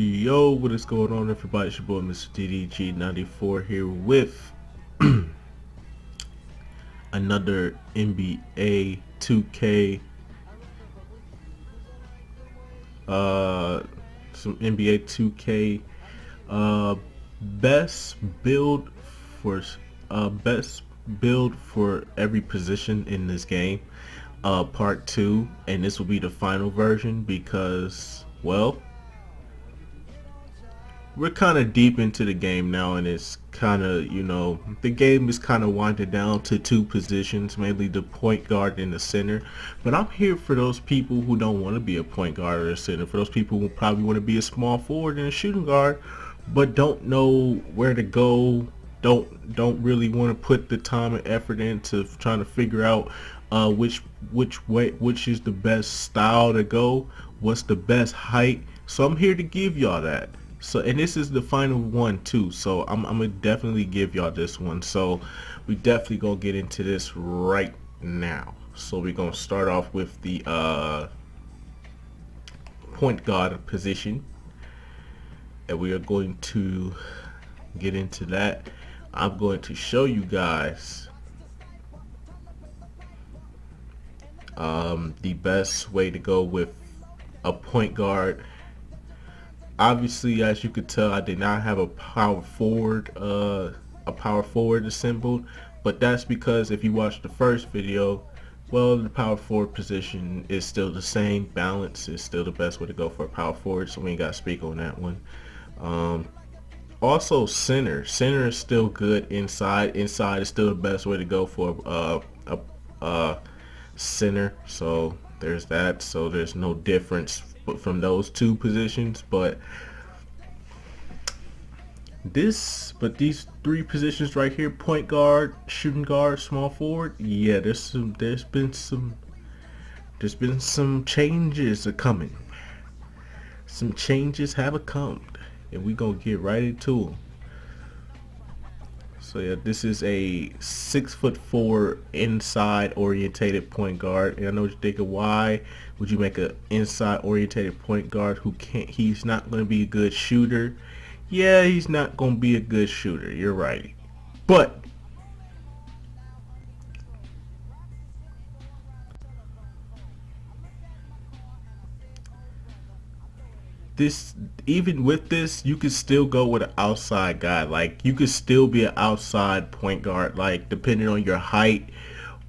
Yo, what is going on, everybody? It's your boy Mr. DDG94 here with another NBA 2K some NBA 2K uh best build for best build for every position in this game, part 2, and this will be the final version because, well, we're kind of deep into the game now, and it's kind of, the game is kind of winding down to two positions, mainly the point guard and the center. But I'm here for those people who don't want to be a point guard or a center, for those people who probably want to be a small forward and a shooting guard, but don't know where to go, don't really want to put the time and effort into trying to figure out which is the best style to go, what's the best height. So I'm here to give y'all that. So, and this is the final one too, so I'm gonna definitely give y'all this one. So we definitely gonna get into this right now. So we're gonna start off with the point guard position, and we are going to get into that. I'm going to show you guys the best way to go with a point guard. Obviously, as you could tell, I did not have a power forward assembled, but that's because if you watch the first video, well, the power forward position is still the same. Balance is still the best way to go for a power forward, so we ain't got to speak on that one. Also, center is still good. Inside is still the best way to go for a center. So there's that. So there's no difference from those two positions, but these three positions right here: point guard, shooting guard, small forward. Yeah, there's been some changes are coming. Some changes have come, and we gonna get right into them. So yeah, this is a 6'4" inside orientated point guard. And I know what you're thinking, why would you make an inside orientated point guard he's not going to be a good shooter? Yeah, he's not going to be a good shooter. You're right. But even with this, you could still go with an outside guy. Like, you could still be an outside point guard, like, depending on your height,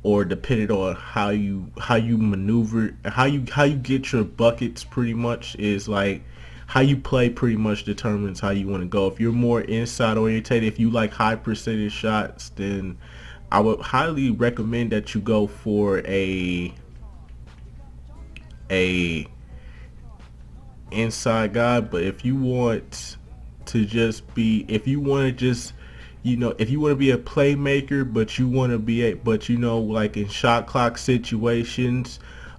or depending on how you maneuver, how you get your buckets. Pretty much is like how you play pretty much determines how you want to go. If you're more inside orientated, if you like high percentage shots, then I would highly recommend that you go for a inside guy. But if you want to just be, if you want to just, if you want to be a playmaker, but you want to be like in shot clock situations,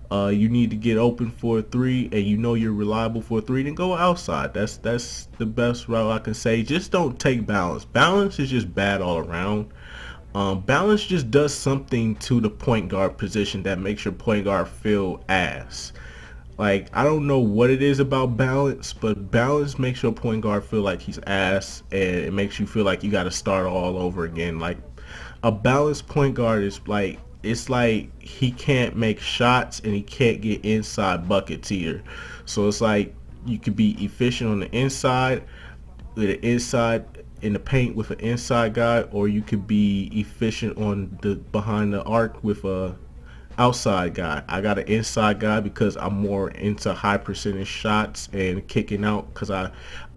you need to get open for a three, and you're reliable for a three, then go outside. That's the best route I can say. Just don't take balance. Balance is just bad all around. Balance just does something to the point guard position that makes your point guard feel ass. Like, I don't know what it is about balance, but balance makes your point guard feel like he's ass, and it makes you feel like you got to start all over again. Like, a balanced point guard is like, it's like he can't make shots and he can't get inside buckets either. So it's like you could be efficient on the inside, with an inside in the paint with an inside guy, or you could be efficient on the behind the arc with a outside guy. I got an inside guy because I'm more into high percentage shots and kicking out, because I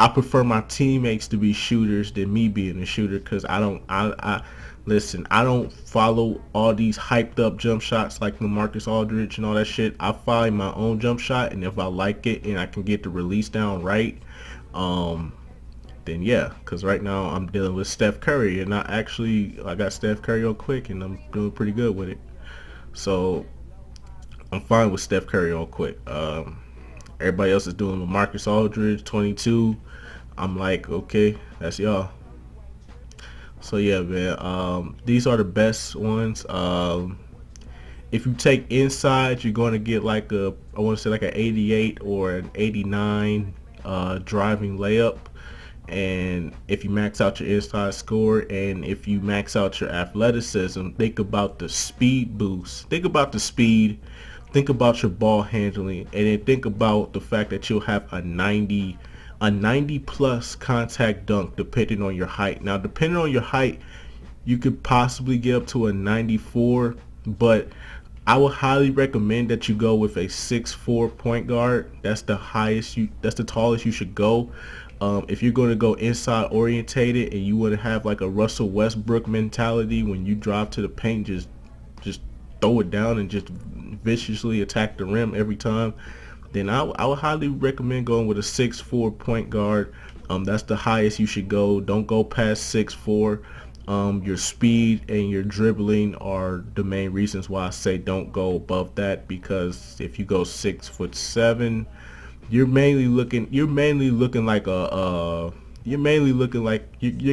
prefer my teammates to be shooters than me being a shooter, because I don't follow all these hyped up jump shots like LaMarcus Aldridge and all that shit. I find my own jump shot, and if I like it and I can get the release down right, then yeah, because right now I'm dealing with Steph Curry, and I got Steph Curry on quick, and I'm doing pretty good with it. So I'm fine with Steph Curry on quick. Everybody else is doing LaMarcus Aldridge 22. I'm like, okay, that's y'all. So yeah, man, these are the best ones. If you take inside, you're going to get like I want to say like an 88 or an 89 driving layup. And if you max out your inside score, and if you max out your athleticism, think about the speed boost. Think about the speed. Think about your ball handling, and then think about the fact that you'll have a 90 plus contact dunk depending on your height. Now, depending on your height, you could possibly get up to a 94, but I would highly recommend that you go with a 6'4" point guard. That's the tallest you should go. If you're going to go inside orientated and you want to have like a Russell Westbrook mentality, when you drive to the paint, just throw it down and just viciously attack the rim every time, then I would highly recommend going with a 6'4" point guard. That's the highest you should go. Don't go past 6'4". Your speed and your dribbling are the main reasons why I say don't go above that, because if you go 6'7", you're mainly looking like your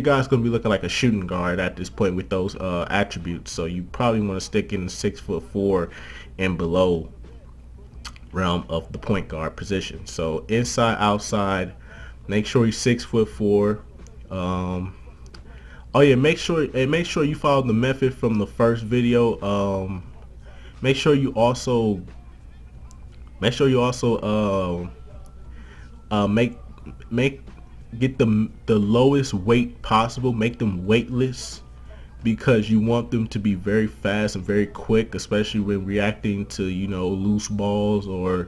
guy's gonna be looking like a shooting guard at this point with those attributes. So you probably want to stick in the 6'4" and below realm of the point guard position. So inside, outside, make sure you're 6'4". Oh yeah, make sure you follow the method from the first video. Make sure you also get the lowest weight possible. Make them weightless, because you want them to be very fast and very quick, especially when reacting to, you know, loose balls or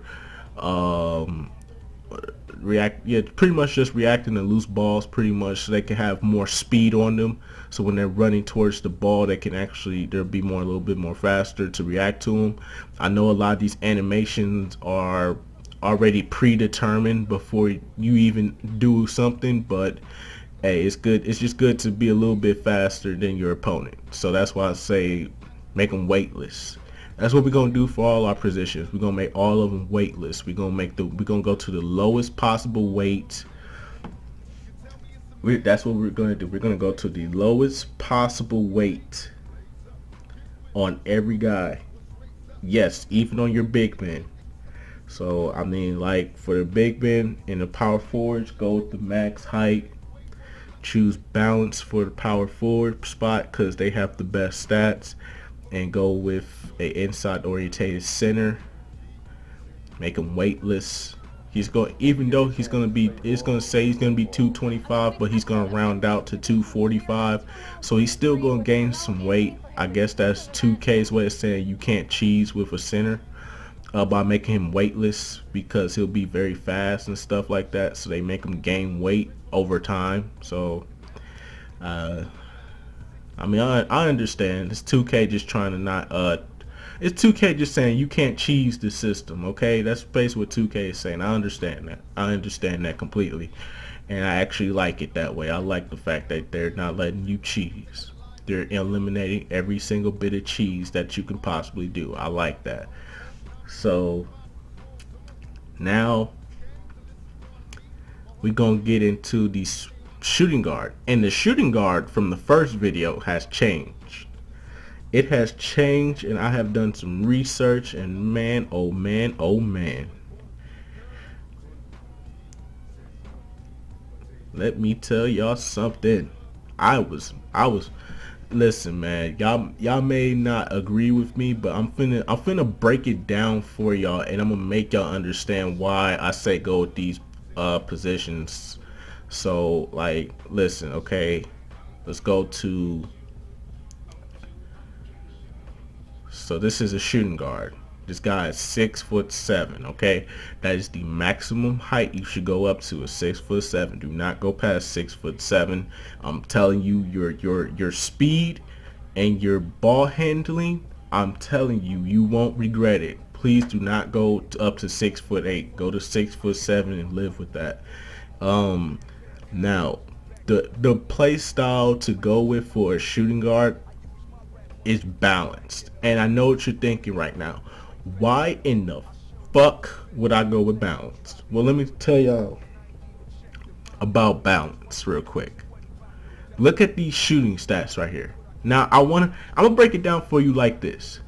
pretty much just reacting to loose balls, pretty much, so they can have more speed on them. So when they're running towards the ball, they'll be a little bit more faster to react to them. I know a lot of these animations are already predetermined before you even do something, but hey, it's good. It's just good to be a little bit faster than your opponent. So that's why I say make them weightless. That's what we're gonna do for all our positions. We're gonna make all of them weightless. We're gonna go to the lowest possible weight. That's what we're gonna do. We're gonna go to the lowest possible weight on every guy. Yes, even on your big men. So I mean, like for the big men and the power forwards, go with the max height. Choose balance for the power forward spot because they have the best stats, and go with a inside orientated center. Make him weightless. Even though it's gonna say he's gonna be 225, but he's gonna round out to 245. So he's still gonna gain some weight. I guess that's 2K's way of saying you can't cheese with a center by making him weightless, because he'll be very fast and stuff like that. So they make him gain weight over time. So I mean, I understand. It's 2K just trying to not it's 2K just saying you can't cheese the system, okay? That's basically what 2K is saying. I understand that. I understand that completely. And I actually like it that way. I like the fact that they're not letting you cheese. They're eliminating every single bit of cheese that you can possibly do. I like that. So now we're going to get into the shooting guard. And the shooting guard from the first video has changed. It has changed, and I have done some research, and man, oh man, oh man. Let me tell y'all something. Listen, man, y'all may not agree with me, but I'm finna break it down for y'all, and I'm gonna make y'all understand why I say go with these positions. So, like, listen, okay, let's go to. So this is a shooting guard. This guy is 6'7", okay? That is the maximum height you should go up to, is 6'7". Do not go past 6'7". I'm telling you, your speed and your ball handling, I'm telling you, you won't regret it. Please do not go up to 6'8". Go to 6'7" and live with that. Now, the play style to go with for a shooting guard is balanced. And I know what you're thinking right now. Why in the fuck would I go with balanced? Well, let me tell y'all about balance real quick. Look at these shooting stats right here. Now I'm gonna break it down for you like this.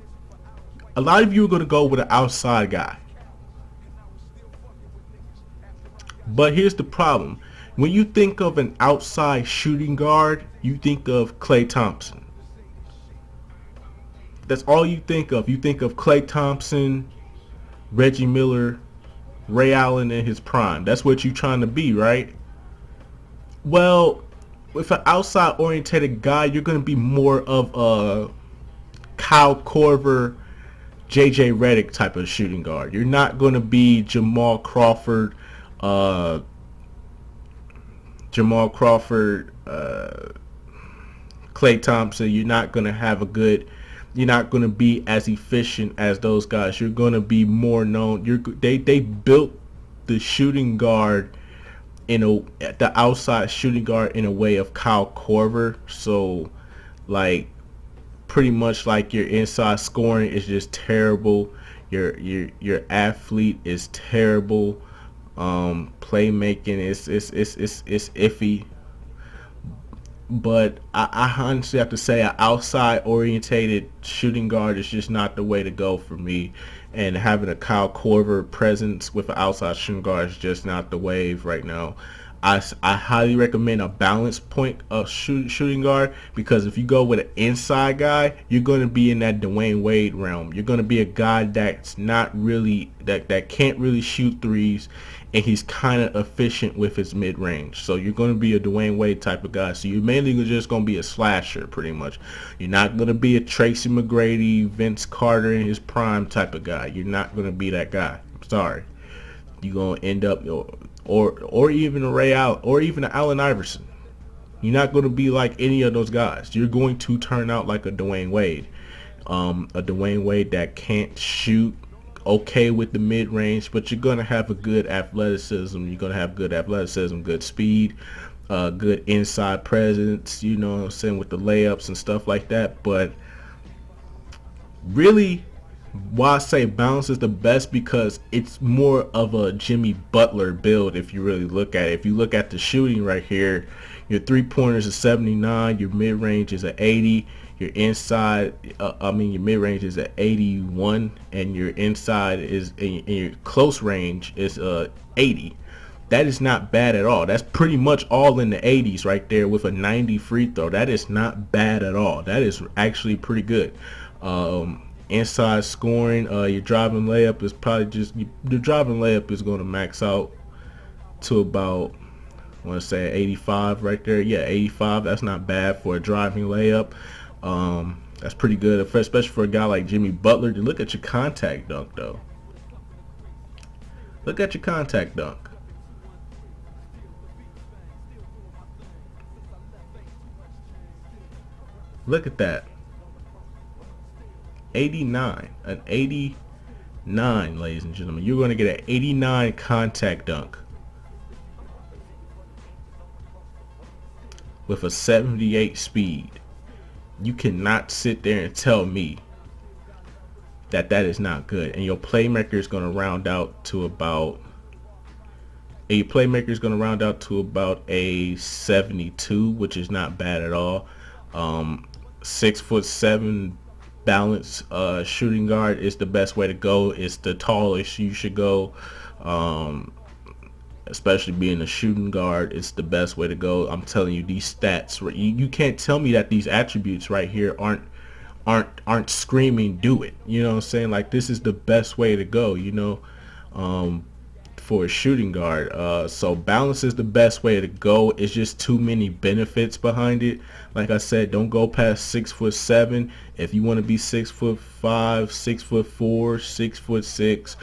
A lot of you are gonna go with an outside guy. But here's the problem. When you think of an outside shooting guard, you think of Klay Thompson. That's all you think of. You think of Klay Thompson, Reggie Miller, Ray Allen in his prime. That's what you're trying to be, right? Well, with an outside oriented guy, you're going to be more of a Kyle Korver, JJ Redick type of shooting guard. You're not going to be uh, Jamal Crawford, Klay Thompson. You're not going to have a good. You're not going to be as efficient as those guys. You're going to be more known. They built the shooting guard the outside shooting guard in a way of Kyle Korver. So like pretty much like your inside scoring is just terrible. Your athlete is terrible. Playmaking is iffy. But I honestly have to say an outside orientated shooting guard is just not the way to go for me. And having a Kyle Korver presence with an outside shooting guard is just not the wave right now. I highly recommend a balanced point of shooting guard, because if you go with an inside guy, you're going to be in that Dwayne Wade realm. You're going to be a guy that's not really that can't really shoot threes, and he's kind of efficient with his mid range. So you're going to be a Dwayne Wade type of guy. So you're mainly just going to be a slasher, pretty much. You're not going to be a Tracy McGrady, Vince Carter in his prime type of guy. You're not going to be that guy. I'm sorry. You're going to end up or even a Ray Allen or even an Allen Iverson. You're not going to be like any of those guys. You're going to turn out like a Dwayne Wade. A Dwayne Wade that can't shoot okay with the mid-range, but you're going to have a good athleticism. You're going to have good athleticism, good speed, good inside presence, you know what I'm saying, with the layups and stuff like that. But really, why I say balance is the best, because it's more of a Jimmy Butler build if you really look at it. If you look at the shooting right here, your three-pointers is 79, your mid-range is at 80, your your mid-range is at 81, and your inside is, in your close range is 80. That is not bad at all. That's pretty much all in the 80s right there with a 90 free throw. That is not bad at all. That is actually pretty good. Inside scoring, your driving layup is probably the driving layup is going to max out to about, I want to say 85 right there. Yeah, 85. That's not bad for a driving layup. That's pretty good, especially for a guy like Jimmy Butler. To look at your contact dunk though. Look at your contact dunk. Look at that. 89. An 89, ladies and gentlemen. You're going to get an 89 contact dunk with a 78 speed. You cannot sit there and tell me that is not good. And your playmaker is going to round out to about a 72, which is not bad at all. 6'7" balanced shooting guard is the best way to go. It's the tallest you should go. Especially being a shooting guard, it's the best way to go. I'm telling you, these stats, you can't tell me that these attributes right here aren't screaming do it. You know what I'm saying? Like, this is the best way to go, you know, for a shooting guard. So balance is the best way to go. It's just too many benefits behind it. Like I said, don't go past 6'7". If you want to be 6'5", 6'4",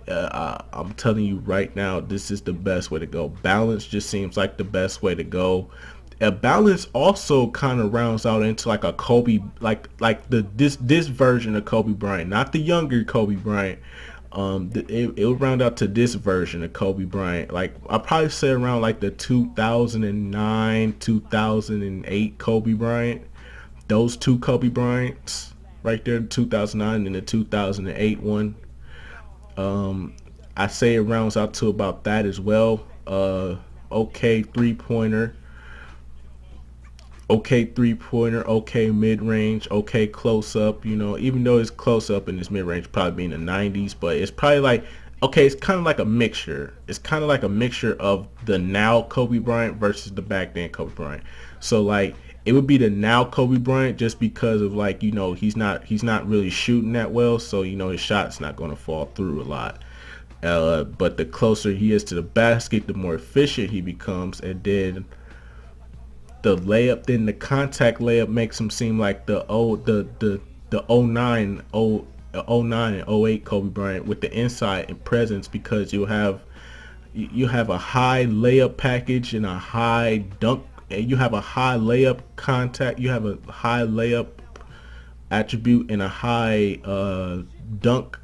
6'6", I'm telling you right now, this is the best way to go. Balance just seems like the best way to go. Balance also kind of rounds out into like a Kobe, like this version of Kobe Bryant, not the younger Kobe Bryant. It will round out to this version of Kobe Bryant. Like, I'll probably say around like the 2009, 2008 Kobe Bryant. Those two Kobe Bryants right there, 2009 and the 2008 one. I say it rounds out to about that as well. Okay three-pointer, okay mid-range, okay close-up, you know, even though it's close-up and it's mid-range probably be in the 90s, but it's probably like okay, it's kind of like a mixture. It's kind of like a mixture of the now Kobe Bryant versus the back then Kobe Bryant. So like it would be the now Kobe Bryant just because of like, you know, he's not really shooting that well, so you know his shot's not going to fall through a lot. But the closer he is to the basket, the more efficient he becomes, and then the contact layup makes him seem like the oh 09 and oh 08 Kobe Bryant with the insight and presence, because you have a high layup package and a high dunk, and you have a high layup contact, you have a high layup attribute and a high dunk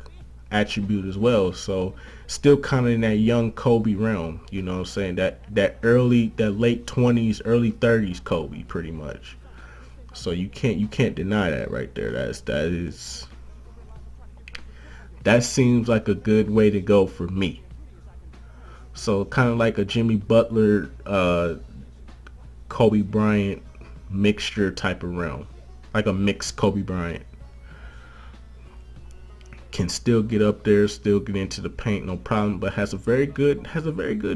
attribute as well. So still kind of in that young Kobe realm, you know what I'm saying? That late 20s, early 30s Kobe pretty much. So you can't deny that right there. That seems like a good way to go for me. So kind of like a Jimmy Butler, Kobe Bryant mixture type of realm, like a mixed Kobe Bryant. Can still get up there, still get into the paint, no problem, but has a very good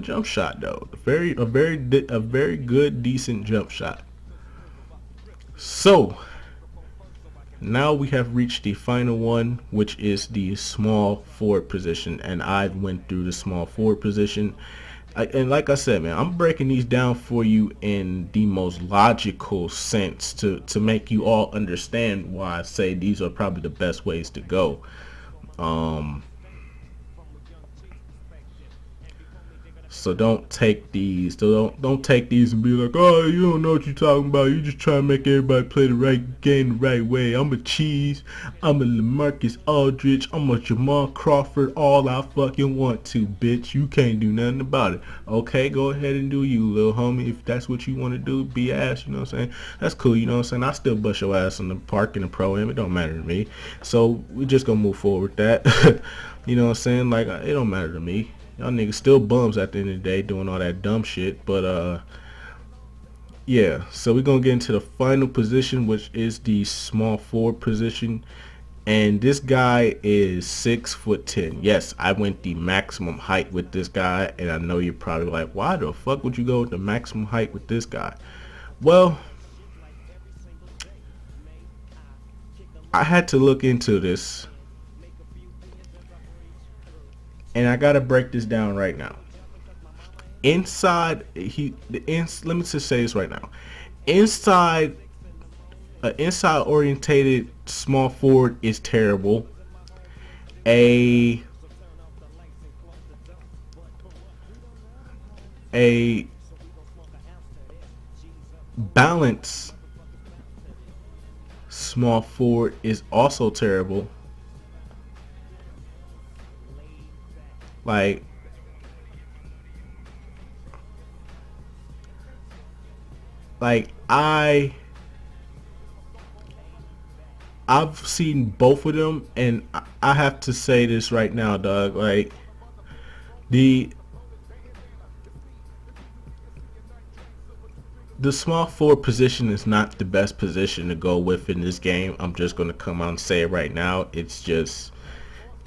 jump shot though. A very good decent jump shot. So now we have reached the final one, which is the small forward position, and I went through the small forward position. And like I said, man, I'm breaking these down for you in the most logical sense to make you all understand why I say these are probably the best ways to go. Um, So don't take these and be like, oh, you don't know what you're talking about. You just trying to make everybody play the right game the right way. I'm a Cheese. I'm a LaMarcus Aldridge. I'm a Jamal Crawford. All I fucking want to, bitch. You can't do nothing about it. Okay, go ahead and do you, little homie. If that's what you want to do, be ass. You know what I'm saying? That's cool. You know what I'm saying? I still bust your ass in the park in the pro-am. It don't matter to me. So we just gonna move forward with that. You know what I'm saying? Like, it don't matter to me. Y'all niggas still bums at the end of the day doing all that dumb shit. But yeah. So we're gonna get into the final position, which is the small forward position. And this guy is 6'10". Yes, I went the maximum height with this guy, and I know you're probably like, why the fuck would you go with the maximum height with this guy? Well, I had to look into this, and I gotta break this down right now. Let me just say this right now. Inside, an inside orientated small forward is terrible. A a balanced small forward is also terrible. Like, like I've seen both of them, and I have to say this right now, dog. Like, the the small forward position is not the best position to go with in this game. I'm just gonna come out and say it right now.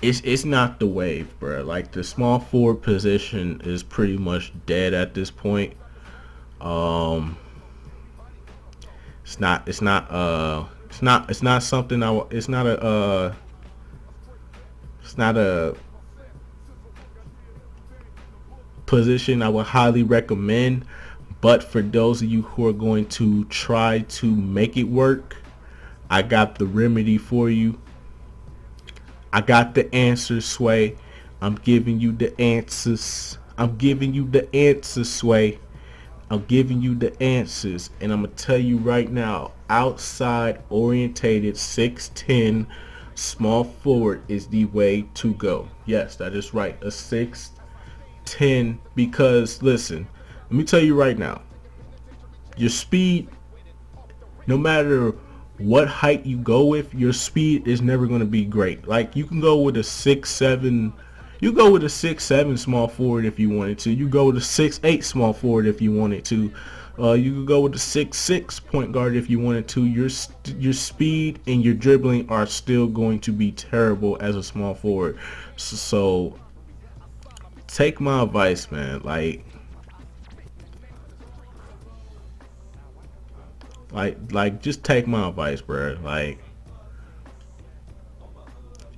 It's not the wave, bro. Like, the small forward position is pretty much dead at this point. Um, it's not something it's not a position I would highly recommend. But for those of you who are going to try to make it work, I got the remedy for you. I got the answers, Sway. I'm giving you the answers. I'm giving you the answers, Sway. I'm giving you the answers. And I'm going to tell you right now, outside orientated 6'10" small forward is the way to go. Yes, that is right. A 6'10", because listen, let me tell you right now, your speed, no matter what height you go with, your speed is never going to be great. Like, you can go with a 6'7", you go with a 6'7" small forward if you wanted to. You go with a 6'8" small forward if you wanted to. You could go with a 6'6" point guard if you wanted to. Your speed and your dribbling are still going to be terrible as a small forward. So take my advice, man. Like, just take my advice, bro. Like,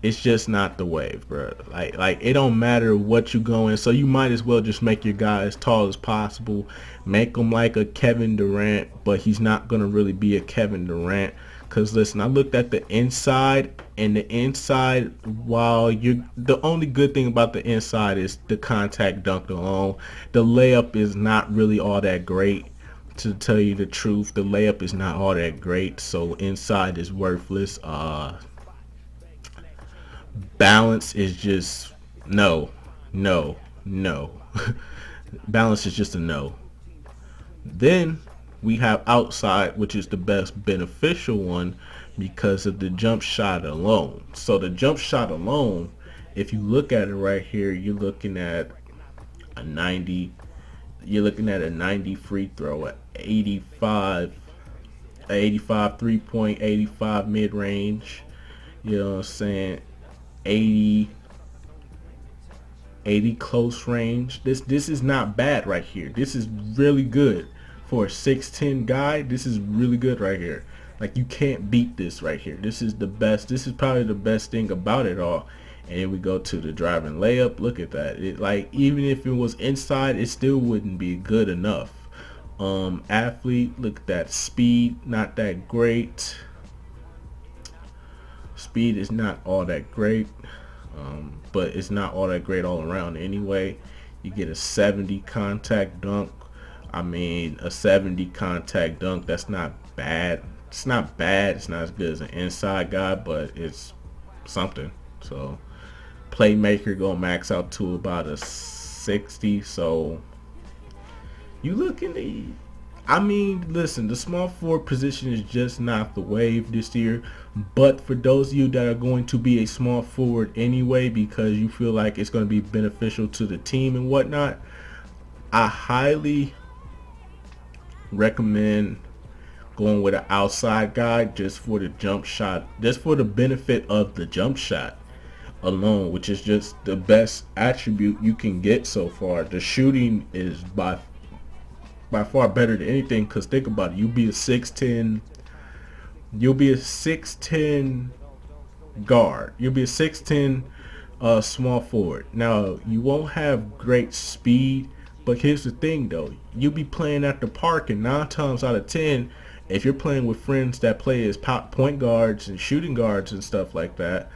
it's just not the wave, bro. Like it don't matter what you go in. So you might as well just make your guy as tall as possible. Make him like a Kevin Durant, but he's not gonna really be a Kevin Durant. Cause listen, I looked at the inside, and the inside, while you, the only good thing about the inside is the contact dunk alone. The layup is not really all that great. To tell you the truth, the layup is not all that great. So inside is worthless. Balance is just no, no, no. Balance is just a no. Then we have outside, which is the best beneficial one because of the jump shot alone. So the jump shot alone, if you look at it right here, you're looking at a 90. You're looking at a 90 free throw, at 85, 85 3-point, 85 mid range. You know what I'm saying? 80 close range. This is not bad right here. This is really good for a 6'10 guy. This is really good right here. Like, you can't beat this right here. This is the best. This is probably the best thing about it all. And then we go to the driving layup. Look at that. It, like, even if it was inside, it still wouldn't be good enough. Athlete, look at that. Speed, not that great. Speed is not all that great, but it's not all that great all around anyway. You get a 70 contact dunk. I mean, a 70 contact dunk, that's not bad. It's not bad. It's not as good as an inside guy, but it's something. So playmaker gonna max out to about a 60. So you look in the, I mean, listen, the small forward position is just not the wave this year. But for those of you that are going to be a small forward anyway, because you feel like it's going to be beneficial to the team and whatnot, I highly recommend going with an outside guy just for the jump shot, just for the benefit of the jump shot alone, which is just the best attribute you can get so far. The shooting is by far better than anything, because think about it, you'll be a 6'10 guard, you'll be a 6'10 small forward. Now you won't have great speed, but here's the thing though, you'll be playing at the park, and 9 times out of 10, if you're playing with friends that play as point guards and shooting guards and stuff like that,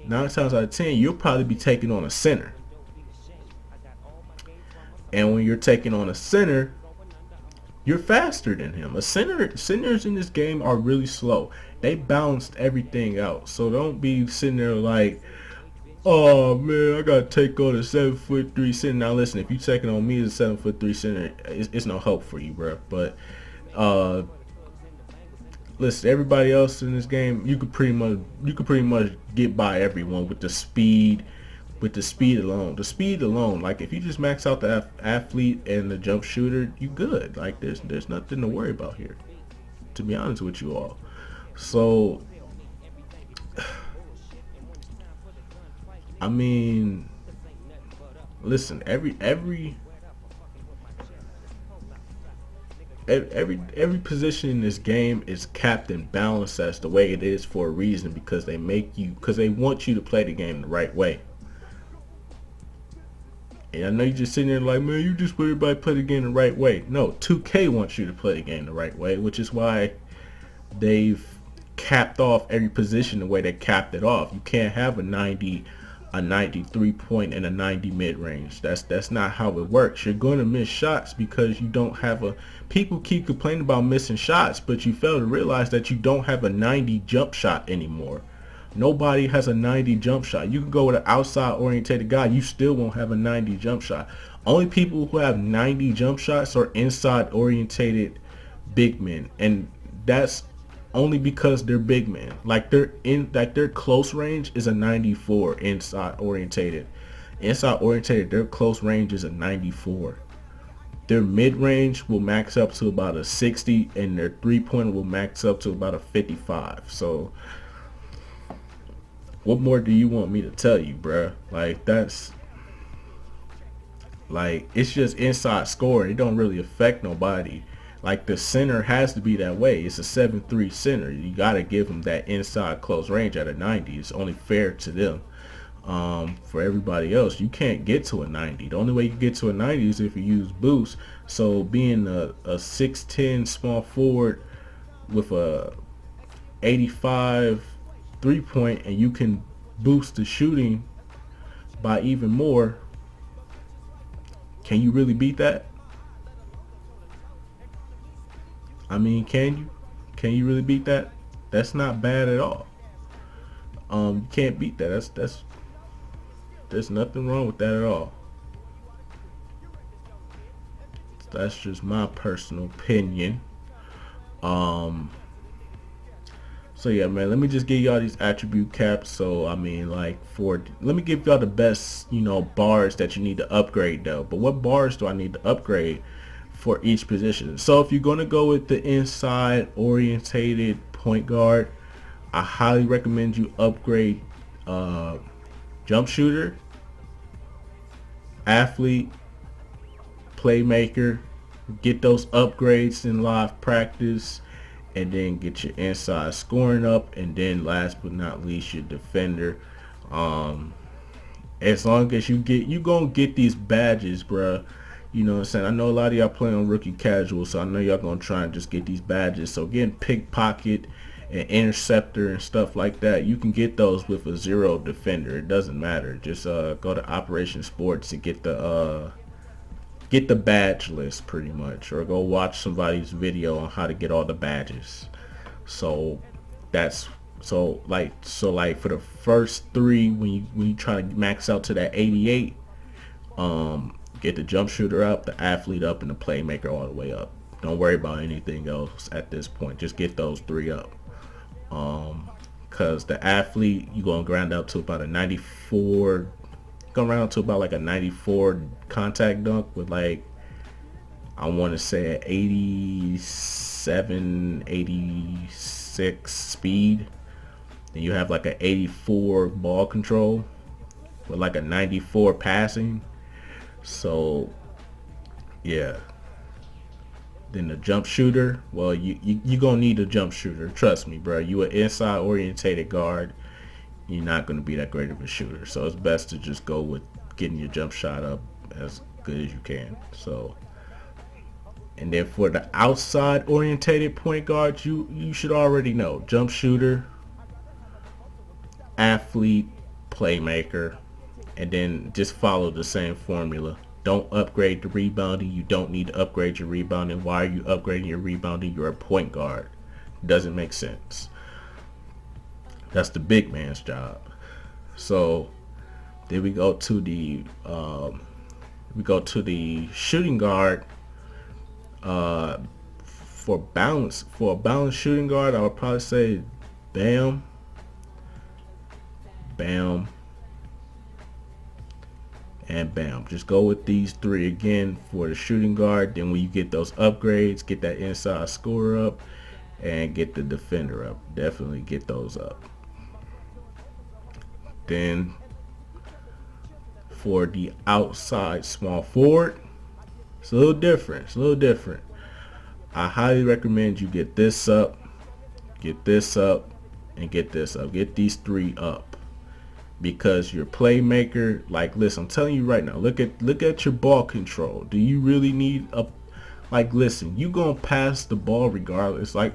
9 times out of 10 you'll probably be taking on a center. And when you're taking on a center, you're faster than him. Centers in this game are really slow. They balanced everything out. So don't be sitting there like, oh man, I gotta take on a 7'3" center. Now listen, if you taking on me as a 7'3" center, it's no hope for you, bro. But listen, everybody else in this game, you could pretty much get by everyone with the speed. With the speed alone, like if you just max out the athlete and the jump shooter, you good. Like there's nothing to worry about here, to be honest with you all. So I mean, listen, every position in this game is capped and balanced as the way it is for a reason, because they want you to play the game the right way. And I know you're just sitting there like, man, you just worry about play the game the right way. No, 2K wants you to play the game the right way, which is why they've capped off every position the way they capped it off. You can't have a 93 point and a 90 mid range. That's not how it works. You're going to miss shots because you don't have a, people keep complaining about missing shots, but you fail to realize that you don't have a 90 jump shot anymore. Nobody has a 90 jump shot. You can go with an outside oriented guy, you still won't have a 90 jump shot. Only people who have 90 jump shots are inside orientated big men, and that's only because they're big men. Like their close range is a 94 inside orientated. Their close range is a 94. Their mid range will max up to about a 60, and their 3-pointer will max up to about a 55. So what more do you want me to tell you, bruh? Like, that's Like, it's just inside scoring. It don't really affect nobody. Like, the center has to be that way. It's a 7-3 center. You got to give them that inside close range at a 90. It's only fair to them. For everybody else, you can't get to a 90. The only way you get to a 90 is if you use boost. So being a 6'10 small forward with a 85 3-point, and you can boost the shooting by even more, can you really beat that? I mean, can you? Can you really beat that? That's not bad at all. You can't beat that. There's nothing wrong with that at all. That's just my personal opinion. So yeah, man, let me just give y'all these attribute caps. So I mean, like, let me give y'all the best, bars that you need to upgrade though. But what bars do I need to upgrade for each position? So if you're going to go with the inside orientated point guard, I highly recommend you upgrade jump shooter, athlete, playmaker. Get those upgrades in live practice, and then get your inside scoring up, and then last but not least, your defender. As long as you gonna get these badges, bruh. You know what I'm saying? I know a lot of y'all play on rookie casual, so I know y'all gonna try and just get these badges. So getting pickpocket and interceptor and stuff like that, you can get those with a 0 defender. It doesn't matter. Just go to Operation Sports and get the badge list pretty much, or go watch somebody's video on how to get all the badges. So that's like for the first 3, when you try to max out to that 88, get the jump shooter up, the athlete up, and the playmaker all the way up. Don't worry about anything else at this point. Just get those 3 up. Cause the athlete, you're gonna grind out to about a 94. Going around to about like a 94 contact dunk with, like, I want to say an 87, 86 speed. Then you have like an 84 ball control with like a 94 passing. So yeah. Then the jump shooter, well, you gonna need a jump shooter. Trust me, bro. You an inside orientated guard. You're not going to be that great of a shooter. So it's best to just go with getting your jump shot up as good as you can. So, and then for the outside orientated point guard, you should already know: jump shooter, athlete, playmaker, and then just follow the same formula. Don't upgrade the rebounding. You don't need to upgrade your rebounding. Why are you upgrading your rebounding? You're a point guard. Doesn't make sense. That's the big man's job. So then we go to the shooting guard. For a balanced shooting guard, I would probably say Bam, Bam, and Bam. Just go with these 3 again for the shooting guard. Then when you get those upgrades, get that inside scorer up and get the defender up. Definitely get those up. Then for the outside small forward, it's a little different. I highly recommend you get this up, get this up, and get this up. Get these 3 up, because your playmaker, like, listen, I'm telling you right now, look at your ball control. Do you really need listen, you gonna pass the ball regardless. Like,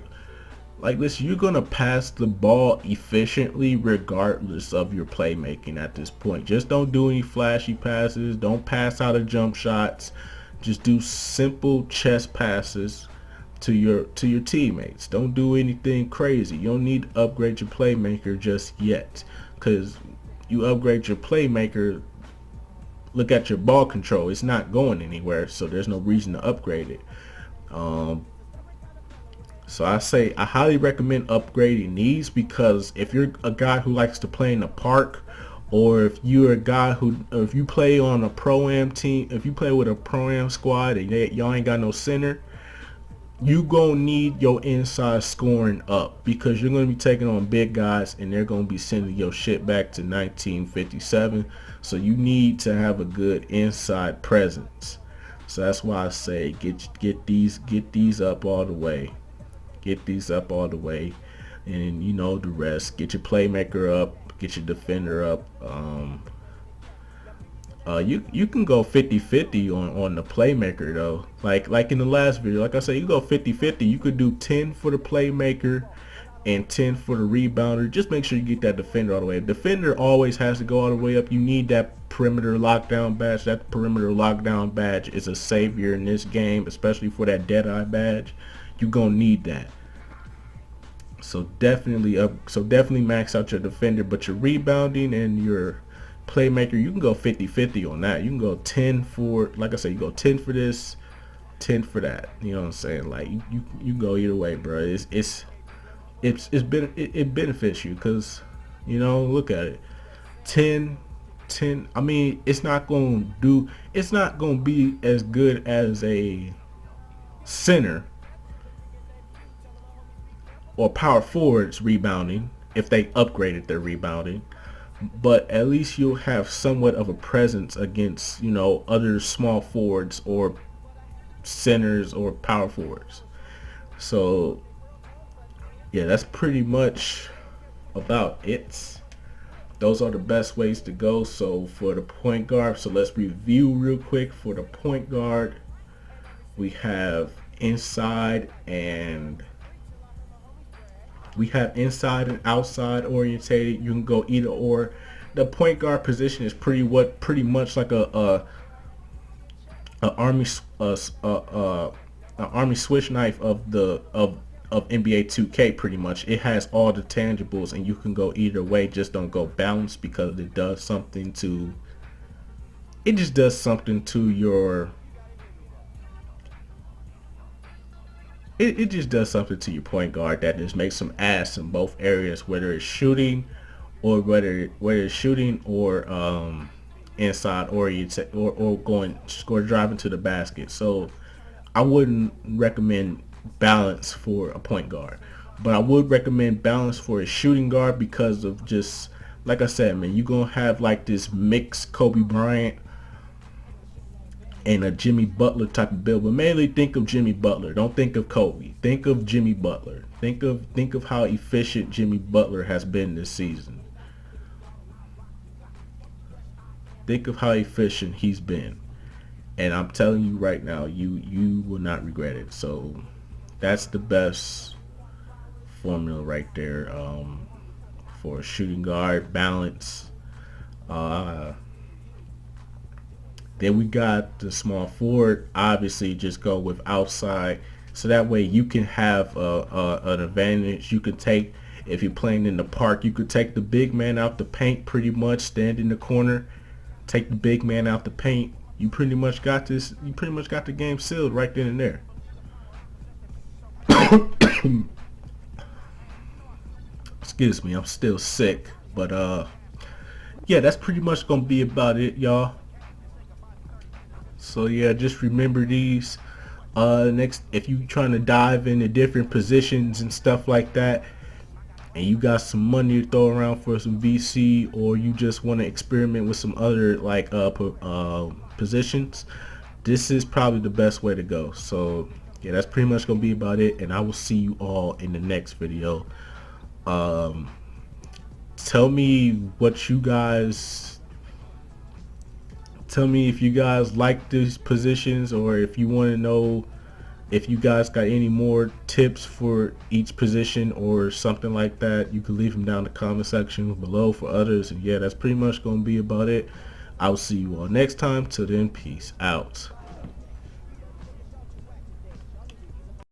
listen, you're going to pass the ball efficiently regardless of your playmaking at this point. Just don't do any flashy passes. Don't pass out of jump shots. Just do simple chest passes to your teammates. Don't do anything crazy. You don't need to upgrade your playmaker just yet, because you upgrade your playmaker, look at your ball control. It's not going anywhere, so there's no reason to upgrade it. So I highly recommend upgrading these, because if you're a guy who likes to play in the park, or if you're a guy if you play on a pro-am team, if you play with a pro-am squad and y'all ain't got no center, you gonna need your inside scoring up, because you're gonna be taking on big guys and they're gonna be sending your shit back to 1957. So you need to have a good inside presence. So that's why I say get these up all the way. Get these up all the way, and you know the rest. Get your playmaker up, get your defender up. You can go 50-50 on the playmaker though. Like in the last video, like I said, you go 50-50. You could do 10 for the playmaker and 10 for the rebounder. Just make sure you get that defender all the way. Defender always has to go all the way up. You need that perimeter lockdown badge. That perimeter lockdown badge is a savior in this game, especially for that Deadeye badge. You're gonna need that. So definitely max out your defender, but your rebounding and your playmaker, you can go 50-50 on that. You can go 10 for, like I said, you go 10 for this, 10 for that. You know what I'm saying? Like you go either way, bro. It benefits you, because you know, look at it. 10. I mean, it's not gonna be as good as a center or power forwards rebounding if they upgraded their rebounding, but at least you'll have somewhat of a presence against, you know, other small forwards or centers or power forwards. So yeah, that's pretty much about it. Those are the best ways to go. So for the point guard, so let's review real quick. For the point guard, we have inside and outside orientated. You can go either or. The point guard position is pretty much like a army switch knife of NBA 2K. Pretty much, it has all the tangibles, and you can go either way. Just don't go balance, because it does something to. It just does something to your. It just does something to your point guard that just makes some ass in both areas, whether it's shooting or inside oriented or driving to the basket. So I wouldn't recommend balance for a point guard, but I would recommend balance for a shooting guard, because of just like I said, man, you're gonna have like this mixed Kobe Bryant and a Jimmy Butler type of build. But mainly think of Jimmy Butler. Don't think of Kobe. Think of Jimmy Butler. Think of how efficient Jimmy Butler has been this season. Think of how efficient he's been. And I'm telling you right now, you will not regret it. So that's the best formula right there for a shooting guard. Balance. Then we got the small forward. Obviously, just go with outside, so that way you can have an advantage. You can take, if you're playing in the park, you could take the big man out the paint, pretty much stand in the corner, take the big man out the paint. You pretty much got this. You pretty much got the game sealed right then and there. Excuse me, I'm still sick, but yeah, that's pretty much gonna be about it, y'all. So yeah, just remember these. Next, if you trying to dive into different positions and stuff like that, and you got some money to throw around for some VC, or you just want to experiment with some other like positions, this is probably the best way to go. So yeah, that's pretty much gonna be about it, and I will see you all in the next video. Tell me what you guys. Tell me if you guys like these positions, or if you want to know if you guys got any more tips for each position or something like that. You can leave them down in the comment section below for others. And yeah, that's pretty much going to be about it. I'll see you all next time. Till then, peace out.